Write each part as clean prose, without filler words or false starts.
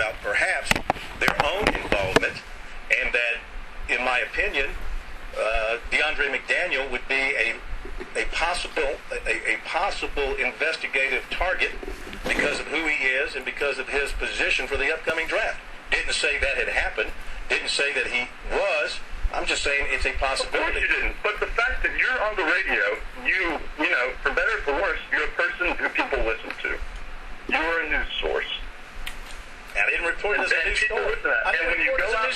about perhaps their own involvement, and that, in my opinion, Deandre McDaniel would be a possible investigative target because of who he is and because of his position for the upcoming draft. Didn't say that had happened. Didn't say that he was. I'm just saying it's a possibility. Of course you didn't. But the fact that you're on the radio, you know, for better or for worse, you're a person who people listen to. You're a news source. I didn't report it as a news story. And when you go out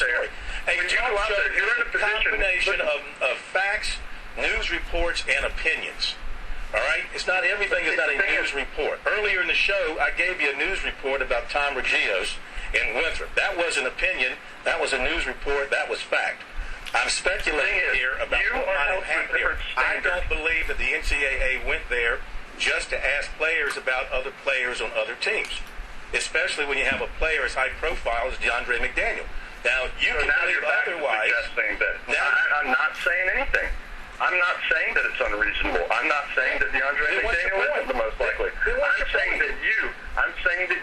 there, you're in a combination of facts, news reports, and opinions. All right? It's not everything is not a news report. Earlier in the show, I gave you a news report about Tom Regios in Winthrop. That was an opinion. That was a news report. That was fact. I'm speculating here about what might have happened here. I don't believe that the NCAA went there just to ask players about other players on other teams, especially when you have a player as high profile as Deandre McDaniel. Now, you can believe otherwise. I'm not saying anything. I'm not saying that it's unreasonable. I'm not saying that Deandre McDaniel isn't the most likely. I'm saying that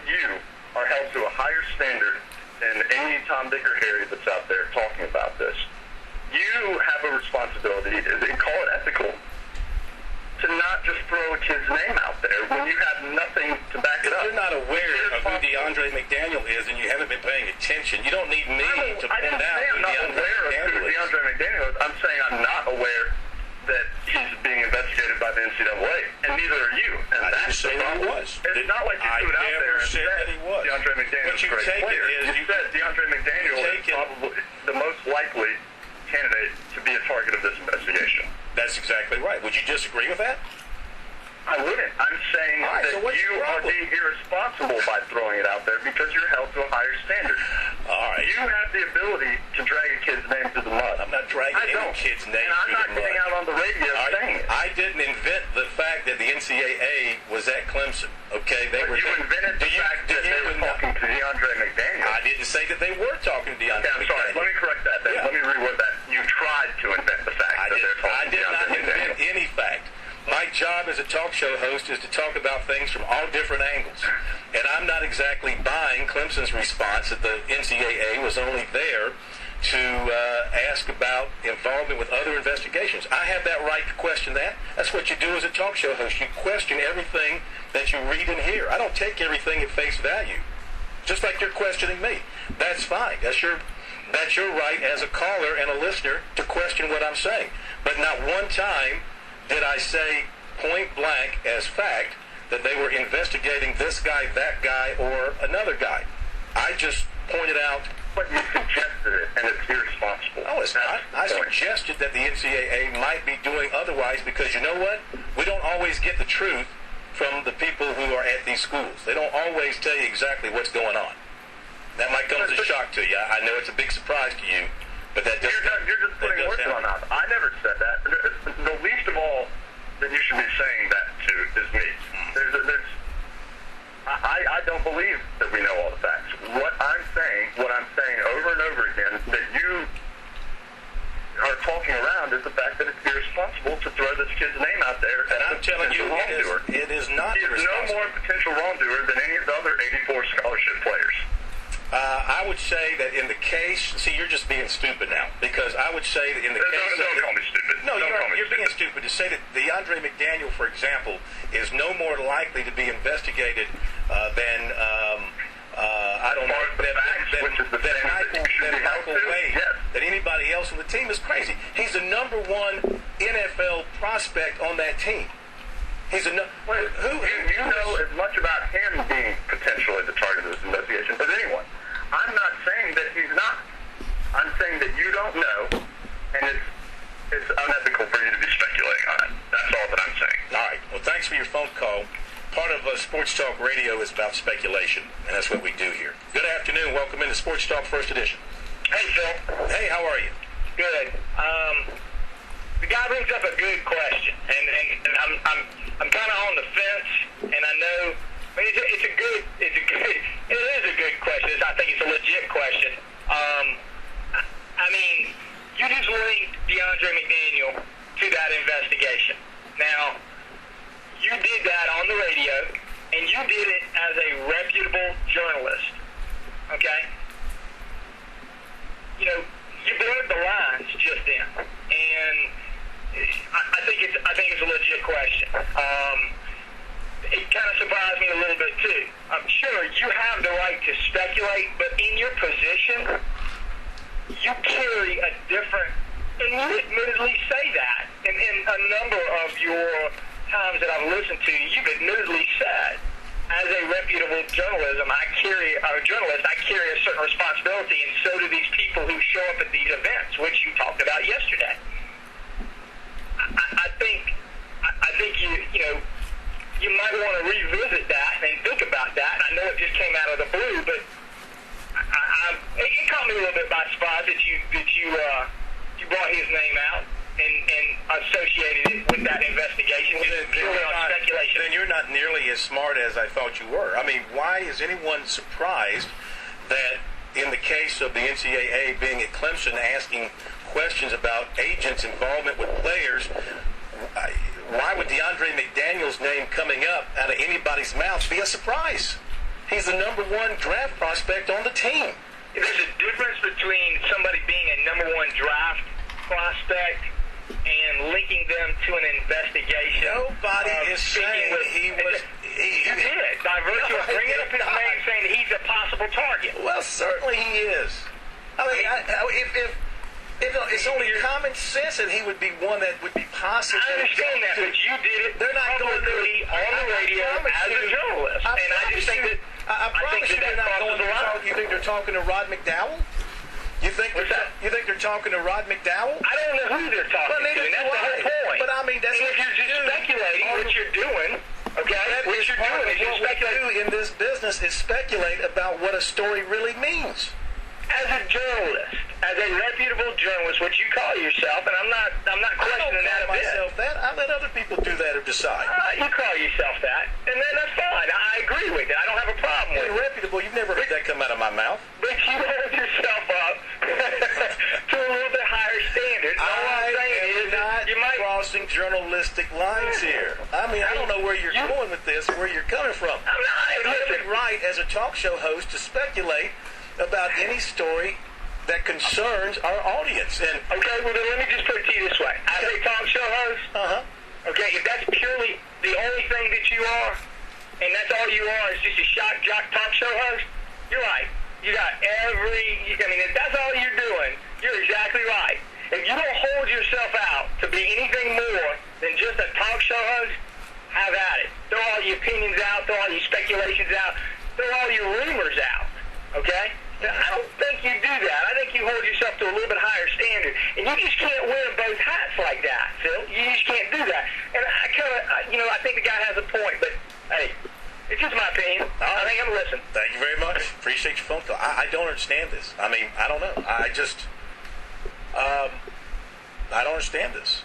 you are held to a higher standard than any Tom, Dick, or Harry that's out there talking about this. You have a responsibility, they call it ethical, to not just throw a kid's name out there when you have nothing to back it up. If you're not aware of who Deandre McDaniel is and you haven't been paying attention, you don't need me to point out who Deandre McDaniel is. I'm saying I'm not aware that he's being investigated by the NCAA, and neither are you. And I didn't say that he was. It's not like you threw it out there and said that he was. Deandre McDaniel is a great player. You said Deandre McDaniel is probably the most likely candidate to be a target of this investigation. That's exactly right. Would you disagree with that? I wouldn't. I'm saying that you are being irresponsible by throwing it out there because you're held to a higher standard. All right. You have the ability to drag a kid's name through the mud. I'm not dragging any kid's name through the mud. And I'm not getting out on the radio saying it. I didn't invent the fact that the NCAA was at Clemson. Okay, you invented the fact that they were talking to Deandre McDaniel. I didn't say that they were talking to Deandre McDaniel. I'm sorry. Let me correct that. Let me reword that. You tried to invent the fact that they're talking to Deandre McDaniel. I did not invent any fact. My job as a talk show host is to talk about things from all different angles. And I'm not exactly buying Clemson's response that the NCAA was only there to ask about involvement with other investigations. I have that right to question that. That's what you do as a talk show host. You question everything that you read and hear. I don't take everything at face value. Just like you're questioning me. That's fine. That's your right as a caller and a listener to question what I'm saying. But not one time did I say point blank as fact that they were investigating this guy, that guy, or another guy. I just pointed out... But you suggested it, and it's irresponsible. No, it's not. I suggested that the NCAA might be doing otherwise because, you know what? We don't always get the truth from the people who are at these schools. They don't always tell you exactly what's going on. That might come as a shock to you. I know it's a big surprise to you. But that you're just putting words on that. I never said that. The least of all that you should be saying that to is me. I don't believe that we know all the facts. What I'm saying over and over again, that you are talking around is the fact that it's irresponsible to throw this kid's name out there. And I'm telling you, it is not irresponsible. He's no more potential wrongdoer than any of the other 84 scholarship players. I would say that in the case, you're just being stupid now, because I would say that in the case... Don't call me stupid. No, you're being stupid to say that Deandre McDaniel, for example, is no more likely to be investigated than, I don't know, than Michael Wade, that anybody else on the team is crazy. He's the number one NFL prospect on that team. You know as much about him being potentially the target of this investigation as anyone. I'm not saying that he's not. I'm saying that you don't know, and it's unethical for you to be speculating on it. That's all that I'm saying. All right. Well, thanks for your phone call. Part of Sports Talk Radio is about speculation, and that's what we do here. Good afternoon. Welcome into Sports Talk First Edition. Hey, Phil. Hey, how are you? Good. The guy brings up a good question, and I'm kind of on the fence, and I know it is a good question. I think it's a legit question. I mean, you just linked Deandre McDaniel to that investigation. Now, you did that on the radio, and you did it as a reputable journalist. Okay, okay? You know, you blurred the lines just then, and I think it's a legit question. It kind of surprised me a little bit too. I'm sure you have the right to speculate, but in your position, you carry a different, and you admittedly say that. And in a number of your times that I've listened to you, you've admittedly said, as a reputable journalist, I carry a certain responsibility, and so do these people who show up at these events, which you talked about yesterday. I think you might want to revisit that and think about that. I know it just came out of the blue, but it caught me a little bit by surprise that you brought his name out and associated it with that investigation. Then you're not nearly as smart as I thought you were. I mean, why is anyone surprised that in the case of the NCAA being at Clemson asking questions about agents' involvement with players, why would Deandre McDaniel's name coming up out of anybody's mouth be a surprise? He's the #1 draft prospect on the team. There's a difference between somebody being a #1 draft prospect and linking them to an investigation. Nobody is saying he was. You did. By virtue of bringing up his name, saying that he's a possible target. Well, certainly he is. I mean, if it's only common sense that he would be one that would be possible. I understand that, but you did it They're not publicly on the radio as a journalist. And I just think that I promise you they're not going to talk. You think they're talking to Rod McDowell? You think they're talking to Rod McDowell? I don't know who they're talking to, and that's the whole point. But I mean, that's what you're just speculating what you're doing. Okay, what you're doing is you're speculating. In this business is speculate about what a story really means. As a journalist, as a reputable journalist, what you call yourself, and I'm not questioning that a bit. I don't call myself that. I let other people do that or decide. You call yourself that, and then that's fine. I agree with it. I don't have a problem with it. Reputable, you've never heard that come out of my mouth. But you hold yourself up to a little bit higher standard. I am not crossing journalistic lines here. I mean, I don't know where you're going with this, where you're coming from. I'm not. It's right as a talk show host to speculate about any story that concerns our audience. And okay, well then let me just put it to you this way. As a talk show host, okay, if that's purely the only thing that you are, and that's all you are is just a shock jock talk show host, you're right. You got if that's all you're doing, you're exactly right. If you don't hold yourself out to be anything more than just a talk show host, have at it. Throw all your opinions out, throw all your speculations out, throw all your rumors out, okay? I don't think you do that. I think you hold yourself to a little bit higher standard. And you just can't wear both hats like that, Phil. You just can't do that. And I think the guy has a point, but, hey, it's just my opinion. I think I'm listening. Thank you very much. Appreciate your phone call. I don't understand this. I mean, I don't know. I don't understand this.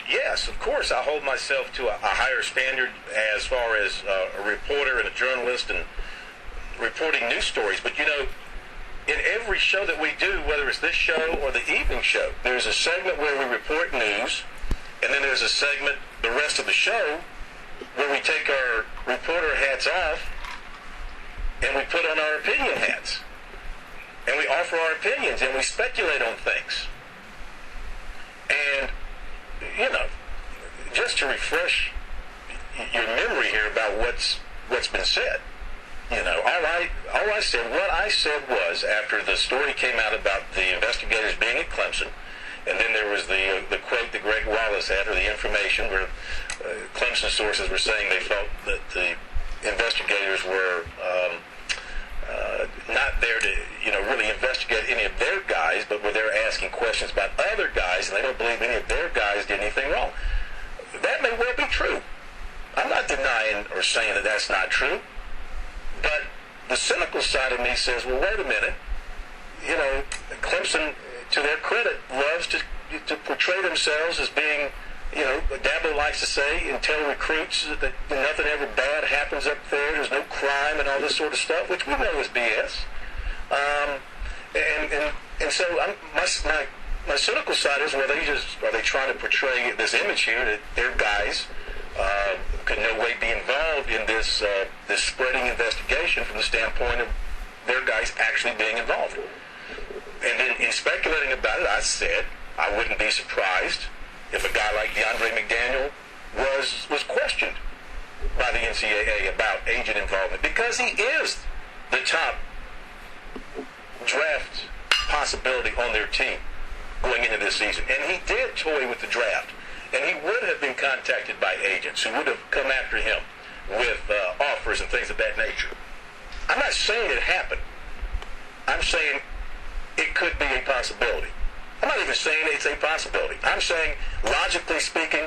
Yes, of course, I hold myself to a higher standard as far as a reporter and a journalist and reporting news stories. But, in every show that we do, whether it's this show or the evening show, there's a segment where we report news, and then there's a segment, the rest of the show, where we take our reporter hats off and we put on our opinion hats. And we offer our opinions and we speculate on things. And, just to refresh your memory here about what's been said, what I said was, after the story came out about the investigators being at Clemson, and then there was the quote that Greg Wallace had, or the information, where Clemson sources were saying they felt that the investigators were not there to, really investigate any of their guys, but were there asking questions about other guys, and they don't believe any of their guys did anything wrong. That may well be true. I'm not denying or saying that that's not true. But the cynical side of me says, well, wait a minute. Clemson, to their credit, loves to portray themselves as being, Dabo likes to say and tell recruits that nothing ever bad happens up there. There's no crime and all this sort of stuff, which we know is BS. And so my cynical side is, are they trying to portray this image here that their guys could in no way be involved in this spreading investigation from the standpoint of their guys actually being involved. And then in speculating about it, I said I wouldn't be surprised if a guy like Deandre McDaniel was questioned by the NCAA about agent involvement, because he is the top draft possibility on their team going into this season. And he did toy with the draft. And he would have been contacted by agents who would have come after him with offers and things of that nature. I'm not saying it happened. I'm saying it could be a possibility. I'm not even saying it's a possibility. I'm saying, logically speaking,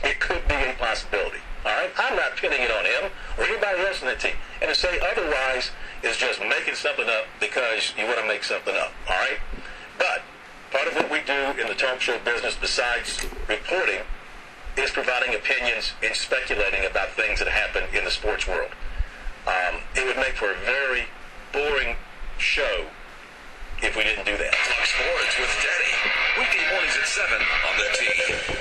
it could be a possibility. All right? I'm not pinning it on him or anybody else on the team. And to say otherwise is just making something up because you want to make something up. All right? But part of what we do in the talk show business, besides reporting, is providing opinions and speculating about things that happen in the sports world. It would make for a very boring show if we didn't do that. Talk Sports with Daddy. Weekday mornings at 7 on the T.